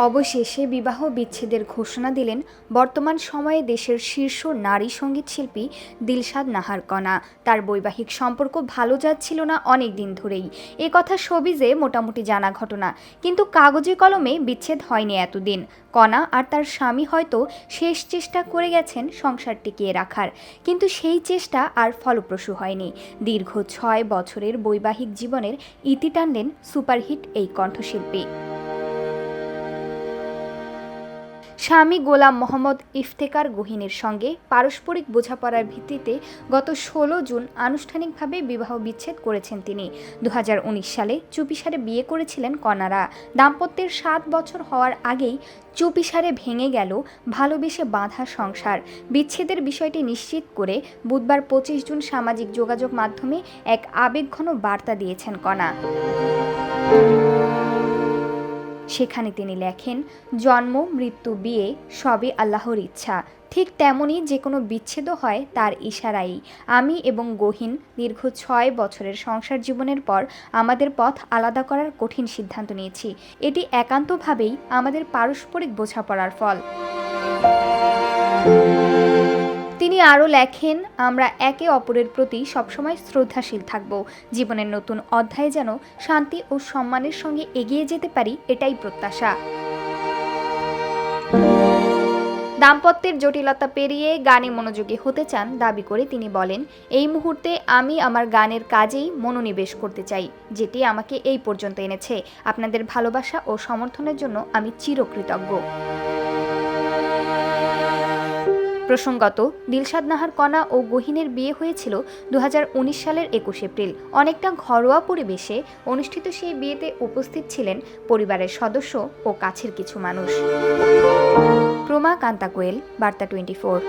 অবশেষে বিবাহ বিচ্ছেদের ঘোষণা দিলেন বর্তমান সময়ে দেশের শীর্ষ নারী সঙ্গীত শিল্পী দিলশাদ নাহার কণা। তার বৈবাহিক সম্পর্ক ভালো যাচ্ছিল না অনেক দিন ধরেই, এ কথা শোবিজে মোটামুটি জানা ঘটনা। কিন্তু কাগজে কলমে বিচ্ছেদ হয়নি এতদিন। কণা আর তার স্বামী হয়তো শেষ চেষ্টা করে গেছেন সংসার টিকিয়ে রাখার, কিন্তু সেই চেষ্টা আর ফলপ্রসূ হয়নি। দীর্ঘ 6 বছরের বৈবাহিক জীবনের ইতি টানলেন সুপারহিট এই কণ্ঠশিল্পী। স্বামী গোলাম মোহাম্মদ ইফতেখার গহিনের সঙ্গে পারস্পরিক বোঝাপড়ার ভিত্তিতে গত 16 জুন আনুষ্ঠানিকভাবে বিবাহ বিচ্ছেদ করেছেন তিনি। 2019 সালে চুপিসারে বিয়ে করেছিলেন কণারা। দাম্পত্যের 7 বছর হওয়ার আগেই চুপিসারে ভেঙে গেল ভালোবেসে বাঁধা সংসার। বিচ্ছেদের বিষয়টি নিশ্চিত করে বুধবার 25 জুন সামাজিক যোগাযোগ মাধ্যমে এক আবেগঘন বার্তা দিয়েছেন কণা। সেখানে তিনি লেখেন, জন্ম মৃত্যু বিয়ে সবই আল্লাহর ইচ্ছা। ঠিক তেমনই যে কোনো বিচ্ছেদও হয় তার ইশারাই। আমি এবং গহিন দীর্ঘ 6 বছরের সংসার জীবনের পর আমাদের পথ আলাদা করার কঠিন সিদ্ধান্ত নিয়েছি। এটি একান্তভাবেই আমাদের পারস্পরিক বোঝাপড়ার ফল। তিনি আরও লেখেন, আমরা একে অপরের প্রতি সবসময় শ্রদ্ধাশীল থাকব। জীবনের নতুন অধ্যায়ে যেন শান্তি ও সম্মানের সঙ্গে এগিয়ে যেতে পারি, এটাই প্রত্যাশা। দাম্পত্যের জটিলতা পেরিয়ে গানে মনোযোগী হতে চান দাবি করে তিনি বলেন, এই মুহূর্তে আমি আমার গানের কাজেই মনোনিবেশ করতে চাই, যেটি আমাকে এই পর্যন্ত এনেছে। আপনাদের ভালোবাসা ও সমর্থনের জন্য আমি চিরকৃতজ্ঞ। প্রসঙ্গত, দিলশাদ নাহার কণা ও গহিনের বিয়ে হয়েছিল 2019 সালের 21 এপ্রিল। অনেকটা ঘরোয়া পরিবেশে অনুষ্ঠিত সেই বিয়েতে উপস্থিত ছিলেন পরিবারের সদস্য ও কাছের কিছু মানুষ। প্রমা কান্তা কোয়েল, বার্তা 24।